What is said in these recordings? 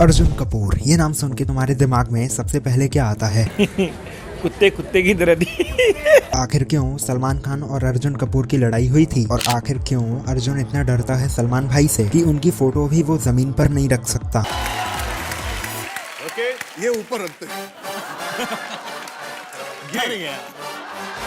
अर्जुन कपूर, ये नाम सुन के तुम्हारे दिमाग में सबसे पहले क्या आता है? कुत्ते कुत्ते की तरह थी। आखिर क्यों सलमान खान और अर्जुन कपूर की लड़ाई हुई थी? और आखिर क्यों अर्जुन इतना डरता है सलमान भाई से कि उनकी फोटो भी वो जमीन पर नहीं रख सकता? ओके, ये ऊपर रखते हैं।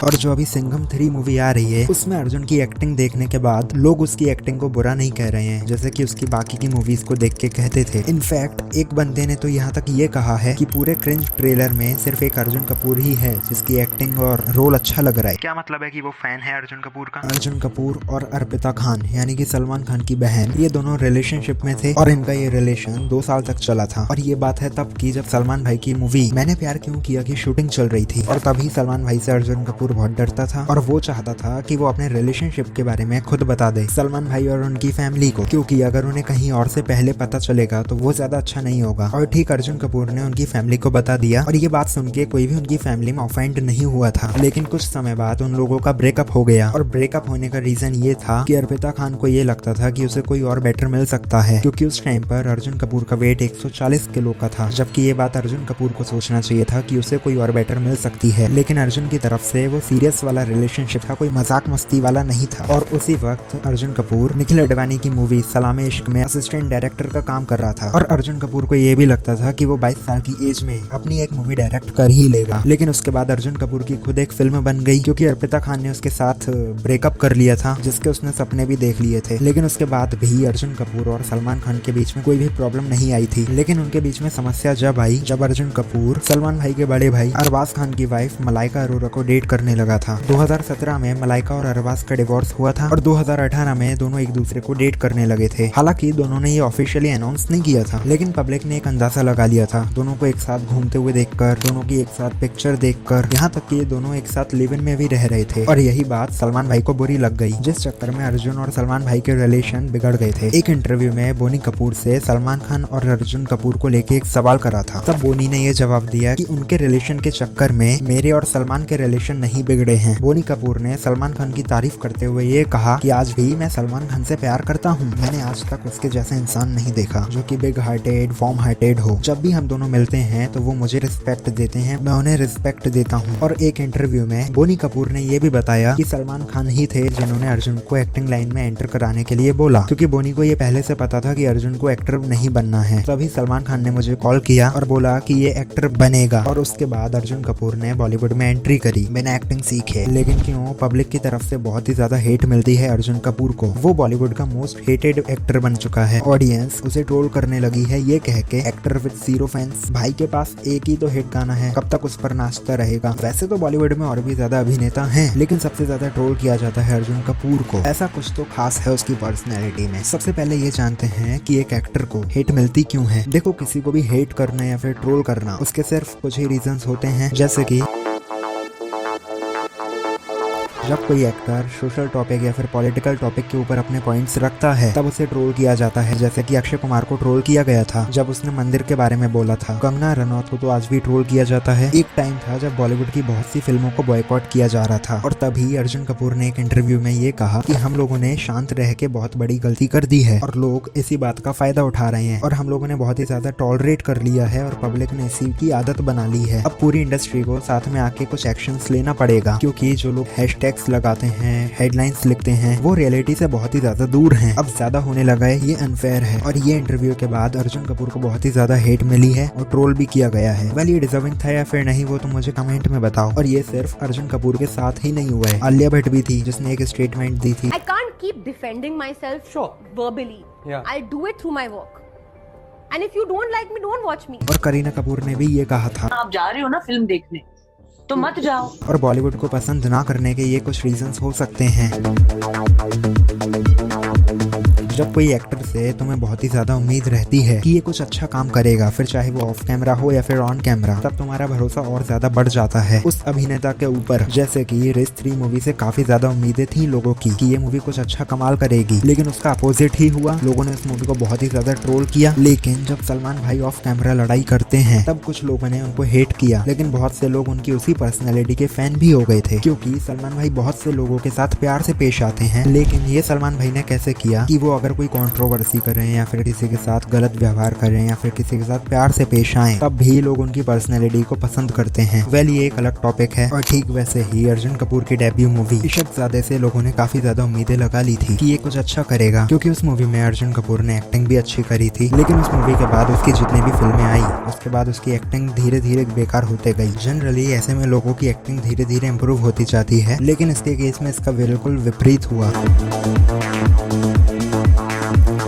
और जो अभी सिंघम 3 मूवी आ रही है उसमें अर्जुन की एक्टिंग देखने के बाद लोग उसकी एक्टिंग को बुरा नहीं कह रहे हैं, जैसे कि उसकी बाकी की मूवीज को देख के कहते थे। इनफैक्ट एक बंदे ने तो यहाँ तक ये कहा है कि पूरे क्रिंज ट्रेलर में सिर्फ एक अर्जुन कपूर ही है जिसकी एक्टिंग और रोल अच्छा लग रहा है। क्या मतलब है कि वो फैन है अर्जुन कपूर का? अर्जुन कपूर और अर्पिता खान यानी कि सलमान खान की बहन, ये दोनों रिलेशनशिप में थे और इनका ये रिलेशन 2 साल तक चला था। और ये बात है तब की जब सलमान भाई की मूवी मैंने प्यार क्यों किया की शूटिंग चल रही थी, और तभी सलमान भाई से अर्जुन कपूर बहुत डरता था और वो चाहता था कि वो अपने रिलेशनशिप के बारे में खुद बता दे सलमान भाई और उनकी फैमिली को, क्योंकि अगर उन्हें कहीं और से पहले पता चलेगा तो वो ज्यादा अच्छा नहीं होगा। और ठीक अर्जुन कपूर ने उनकी फैमिली को बता दिया और ये बात सुन के कोई भी उनकी फैमिली में ऑफेंड नहीं हुआ था। लेकिन कुछ समय बाद उन लोगों का ब्रेकअप हो गया और ब्रेकअप होने का रीजन ये था कि अर्पिता खान को ये लगता था कि उसे कोई और बेटर मिल सकता है, क्योंकि उस टाइम पर अर्जुन कपूर का वेट 140 किलो का था, जबकि ये बात अर्जुन कपूर को सोचना चाहिए था कि उसे कोई और बेटर मिल सकती है। लेकिन अर्जुन की तरफ से वो सीरियस वाला रिलेशनशिप था, कोई मजाक मस्ती वाला नहीं था। और उसी वक्त अर्जुन कपूर निखिल अडवाणी की मूवी सलामे इश्क में असिस्टेंट डायरेक्टर का काम कर रहा था और अर्जुन कपूर को ये भी लगता था कि वो 22 साल की एज में अपनी एक मूवी डायरेक्ट कर ही लेगा। लेकिन उसके बाद अर्जुन कपूर की खुद एक फिल्म बन गई, क्योंकि अर्पिता खान ने उसके साथ ब्रेकअप कर लिया था जिसके उसने सपने भी देख लिए थे। लेकिन उसके बाद भी अर्जुन कपूर और सलमान खान के बीच में कोई भी प्रॉब्लम नहीं आई थी। लेकिन उनके बीच में समस्या जब आई जब अर्जुन कपूर सलमान भाई के बड़े भाई अरबाज खान की वाइफ मलाइका अरोरा को डेट करने लगा था। 2017 में मलाइका और अरबाज का डिवोर्स हुआ था और 2018 में दोनों एक दूसरे को डेट करने लगे थे। हालांकि दोनों ने ये ऑफिशियली अनाउंस नहीं किया था, लेकिन पब्लिक ने एक अंदाजा लगा लिया था दोनों को एक साथ घूमते हुए देखकर, दोनों की एक साथ पिक्चर देखकर, यहाँ तक कि दोनों एक साथ लिव इन में भी रह रहे थे। और यही बात सलमान भाई को बुरी लग गई, जिस चक्कर में अर्जुन और सलमान भाई के रिलेशन बिगड़ गए थे। एक इंटरव्यू में बोनी कपूर से सलमान खान और अर्जुन कपूर को लेके एक सवाल करा था, तब बोनी ने ये जवाब दिया कि उनके रिलेशन के चक्कर में मेरे और सलमान के रिलेशन नहीं बिगड़े हैं। बोनी कपूर ने सलमान खान की तारीफ करते हुए ये कहा कि आज भी मैं सलमान खान से प्यार करता हूँ। मैंने आज तक उसके जैसा इंसान नहीं देखा जो कि बिग हार्टेड, वार्म हार्टेड हो। जब भी हम दोनों मिलते हैं तो वो मुझे रिस्पेक्ट देते हैं, मैं उन्हें रिस्पेक्ट देता हूँ। और एक इंटरव्यू में बोनी कपूर ने ये भी बताया कि सलमान खान ही थे जिन्होंने अर्जुन को एक्टिंग लाइन में एंटर कराने के लिए बोला, क्योंकि बोनी को ये पहले से पता था कि अर्जुन को एक्टर नहीं बनना है। तभी सलमान खान ने मुझे कॉल किया और बोला कि ये एक्टर बनेगा। और उसके बाद अर्जुन कपूर ने बॉलीवुड में एंट्री करी बिना एक्टिंग सीखे। लेकिन क्यों पब्लिक की तरफ से बहुत ही ज्यादा हेट मिलती है अर्जुन कपूर को। वो बॉलीवुड का मोस्ट हेटेड एक्टर बन चुका है। ऑडियंस उसे ट्रोल करने लगी है ये कह के, एक्टर विद 0 फैंस, भाई के पास एक ही तो हिट गाना है, कब तक उस पर नाचता रहेगा। वैसे तो बॉलीवुड में और भी ज्यादा अभिनेता हैं, लेकिन सबसे ज्यादा ट्रोल किया जाता है अर्जुन कपूर को। ऐसा कुछ तो खास है उसकी पर्सनैलिटी में। सबसे पहले ये जानते हैं कि एक एक्टर को हेट मिलती क्यों है। देखो, किसी को भी हेट करना या फिर ट्रोल करना उसके सिर्फ कुछ ही रीजंस होते हैं, जैसे कि जब कोई एक्टर सोशल टॉपिक या फिर पॉलिटिकल टॉपिक के ऊपर अपने पॉइंट्स रखता है तब उसे ट्रोल किया जाता है। जैसे कि अक्षय कुमार को ट्रोल किया गया था जब उसने मंदिर के बारे में बोला था। कंगना रनौत को तो आज भी ट्रोल किया जाता है। एक टाइम था जब बॉलीवुड की बहुत सी फिल्मों को बॉयकॉट किया जा रहा था और तभी अर्जुन कपूर ने एक इंटरव्यू में ये कहा कि हम लोगों ने शांत रह के बहुत बड़ी गलती कर दी है और लोग इसी बात का फायदा उठा रहे हैं और हम लोगों ने बहुत ही ज्यादा टॉलरेट कर लिया है और पब्लिक ने इसी की आदत बना ली है। अब पूरी इंडस्ट्री को साथ में आके कुछ एक्शंस लेना पड़ेगा, क्योंकि जो लोग हैशटैग्स लगाते हैं, हेडलाइंस लिखते हैं, वो रियलिटी से बहुत ही ज्यादा दूर हैं। अब ज्यादा होने लगा है, ये अनफेयर है। और ये इंटरव्यू के बाद अर्जुन कपूर को बहुत ही ज्यादा हेट मिली है और ट्रोल भी किया गया है। वेल, ये डिजर्विंग था या फिर नहीं वो तो मुझे कमेंट में बताओ। और ये सिर्फ अर्जुन कपूर के साथ ही नहीं हुआ है, आलिया भट्ट भी थी जिसने एक स्टेटमेंट दी थी। I can't keep defending myself verbally. Yeah. I do it through my work. And if you don't like me, don't watch me. और करीना कपूर ने भी ये कहा था, आप जा रहे हो ना फिल्म देखने तो मत जाओ। और बॉलीवुड को पसंद ना करने के ये कुछ रीजंस हो सकते हैं। जब कोई एक्टर से तुम्हें बहुत ही ज्यादा उम्मीद रहती है कि ये कुछ अच्छा काम करेगा, फिर चाहे वो ऑफ कैमरा हो या फिर ऑन कैमरा, तब तुम्हारा भरोसा और ज्यादा बढ़ जाता है उस अभिनेता के ऊपर। जैसे कि रेस 3 मूवी से काफी ज्यादा उम्मीदें थी लोगों की कि ये मूवी कुछ अच्छा कमाल करेगी, लेकिन उसका अपोजिट ही हुआ। लोगों ने इस मूवी को बहुत ही ज्यादा ट्रोल किया। लेकिन जब सलमान भाई ऑफ कैमरा लड़ाई करते हैं तब कुछ लोगों ने उनको हेट किया, लेकिन बहुत से लोग उनकी उसी पर्सनैलिटी के फैन भी हो गए थे, क्योंकि सलमान भाई बहुत से लोगों के साथ प्यार से पेश आते हैं। लेकिन ये सलमान भाई ने कैसे किया कि वो अगर अगर कोई कंट्रोवर्सी करें या फिर किसी के साथ गलत व्यवहार करें या फिर किसी के साथ प्यार से पेश आए, तब भी लोग उनकी पर्सनैलिटी को पसंद करते हैं। वेल, ये एक अलग टॉपिक है। और ठीक वैसे ही अर्जुन कपूर की डेब्यू मूवी इशकजादे से लोगों ने काफी ज्यादा उम्मीदें लगा ली थी कि ये कुछ अच्छा करेगा, क्योंकि उस मूवी में अर्जुन कपूर ने एक्टिंग भी अच्छी करी थी। लेकिन उस मूवी के बाद उसकी जितनी भी फिल्में आई, उसके बाद उसकी एक्टिंग धीरे धीरे बेकार होते गई। जनरली ऐसे में लोगों की एक्टिंग धीरे धीरे इम्प्रूव होती जाती है, लेकिन इसके केस में इसका बिल्कुल विपरीत हुआ।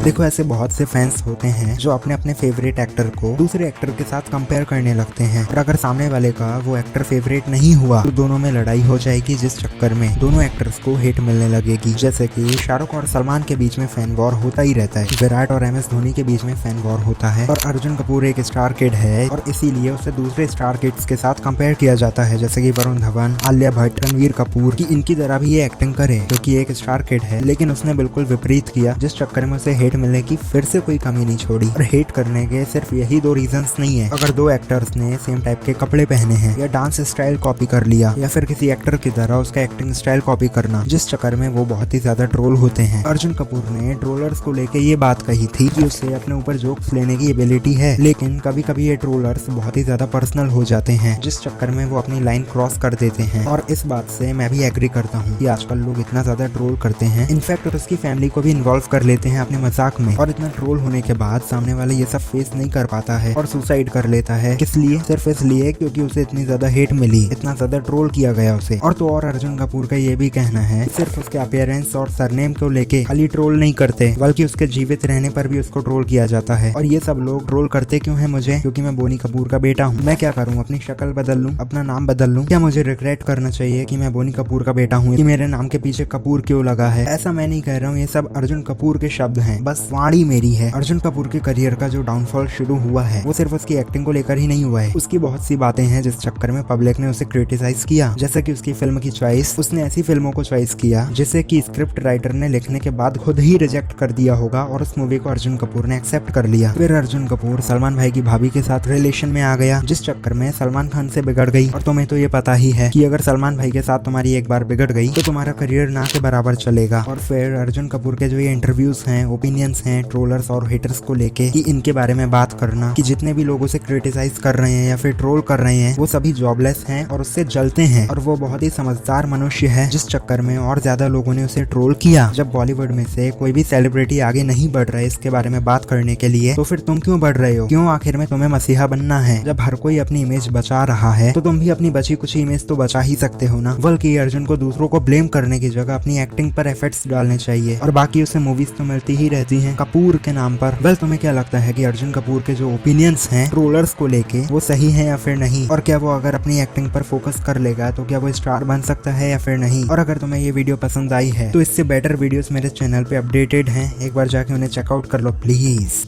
देखो, ऐसे बहुत से फैंस होते हैं जो अपने अपने फेवरेट एक्टर को दूसरे एक्टर के साथ कंपेयर करने लगते हैं, और अगर सामने वाले का वो एक्टर फेवरेट नहीं हुआ तो दोनों में लड़ाई हो जाएगी, जिस चक्कर में दोनों एक्टर्स को हेट मिलने लगेगी। जैसे कि शाहरुख और सलमान के बीच में फैन वॉर होता ही रहता है, विराट और MS धोनी के बीच में फैन वॉर होता है, और अर्जुन कपूर एक स्टार किड है और इसीलिए उसे दूसरे स्टार किड्स के साथ कंपेयर किया जाता है, जैसे कि वरुण धवन, आलिया भट्ट, रणवीर कपूर, की इनकी तरह भी ये एक्टिंग करे, क्योंकि एक स्टार किड है। लेकिन उसने बिल्कुल विपरीत किया, जिस चक्कर में उसे हेट मिलने की फिर से कोई कमी नहीं छोड़ी। और हेट करने के सिर्फ यही दो रीजंस नहीं है। अगर दो एक्टर्स ने सेम टाइप के कपड़े पहने हैं, या डांस स्टाइल कॉपी कर लिया, या फिर किसी एक्टर की तरह उसका एक्टिंग स्टाइल कॉपी करना, जिस चक्कर में वो बहुत ही ज्यादा ट्रोल होते हैं। अर्जुन कपूर ने ट्रोलर्स को लेके ये बात कही थी कि उसे अपने ऊपर जोक्स लेने की एबिलिटी है, लेकिन कभी कभी ये ट्रोलर्स बहुत ही ज्यादा पर्सनल हो जाते हैं, जिस चक्कर में वो अपनी लाइन क्रॉस कर देते हैं। और इस बात से मैं भी एग्री करता हूँ कि आजकल लोग इतना ज्यादा ट्रोल करते हैं, इनफैक्ट उसकी फैमिली को भी इन्वॉल्व कर लेते हैं अपने मजाक में। और इतना ट्रोल होने के बाद सामने वाले ये सब फेस नहीं कर पाता है और सुसाइड कर लेता है। किस लिए? सिर्फ इसलिए क्योंकि उसे इतनी ज्यादा हेट मिली, इतना ज्यादा ट्रोल किया गया उसे। और तो और अर्जुन कपूर का ये भी कहना है, सिर्फ उसके अपीयरेंस और सरनेम को लेके खाली ट्रोल नहीं करते, बल्कि उसके जीवित रहने पर भी उसको ट्रोल किया जाता है। और ये सब लोग ट्रोल करते क्यों है मुझे? क्योंकि मैं बोनी कपूर का बेटा हूँ। मैं क्या करूँ? अपनी शक्ल बदल लूँ, अपना नाम बदल लूँ? क्या मुझे रिग्रेट करना चाहिए कि मैं बोनी कपूर का बेटा हूँ, कि मेरे नाम के पीछे कपूर क्यों लगा है? ऐसा मैं नहीं कह रहा हूँ, ये सब अर्जुन कपूर के शब्द हैं, बस वाणी मेरी है। अर्जुन कपूर के करियर का जो डाउनफॉल शुरू हुआ है, वो सिर्फ उसकी एक्टिंग को लेकर ही नहीं हुआ है। उसकी बहुत सी बातें हैं जिस चक्कर में पब्लिक ने उसे क्रिटिसाइज किया, जैसे कि उसकी फिल्म की चॉइस। उसने ऐसी फिल्मों को चॉइस किया जिसे कि स्क्रिप्ट राइटर ने लिखने के बाद खुद ही रिजेक्ट कर दिया होगा, और उस मूवी को अर्जुन कपूर ने एक्सेप्ट कर लिया। फिर अर्जुन कपूर सलमान भाई की भाभी के साथ रिलेशन में आ गया, जिस चक्कर में सलमान खान से बिगड़ गई। और तुम्हें तो ये पता ही है कि अगर सलमान भाई के साथ तुम्हारी एक बार बिगड़ गई तो तुम्हारा करियर ना के बराबर चलेगा। और फिर अर्जुन कपूर के जो ये इंटरव्यूज हैं, ओपिनियंस हैं ट्रोलर्स और हेटर्स को लेके, कि इनके बारे में बात करना कि जितने भी लोग उसे क्रिटिसाइज कर रहे हैं या फिर ट्रोल कर रहे हैं, वो सभी जॉबलेस हैं और उससे जलते हैं, और वो बहुत ही समझदार मनुष्य है, जिस चक्कर में और ज्यादा लोगों ने उसे ट्रोल किया। जब बॉलीवुड में से कोई भी सेलिब्रिटी आगे नहीं बढ़ रहा है इसके बारे में बात करने के लिए, तो फिर तुम क्यों बढ़ रहे हो? क्यों आखिर में तुम्हें मसीहा बनना है? जब हर कोई अपनी इमेज बचा रहा है तो तुम भी अपनी बची कुछ इमेज तो बचा ही सकते हो ना। बल्कि अर्जुन को दूसरों को ब्लेम करने की जगह अपनी एक्टिंग पर एफर्ट्स डालने चाहिए, और बाकी उसे मूवीज तो मिलती ही रहती हैं कपूर के नाम पर। वेल, तुम्हें क्या लगता है कि अर्जुन कपूर के जो ओपिनियंस हैं ट्रोलर्स को लेके, वो सही है या फिर नहीं? और क्या वो अगर अपनी एक्टिंग पर फोकस कर लेगा तो क्या वो स्टार बन सकता है या फिर नहीं? और अगर तुम्हें ये वीडियो पसंद आई है तो इससे बेटर वीडियोस मेरे चैनल पे अपडेटेड हैं, एक बार जाके उन्हें चेकआउट कर लो प्लीज।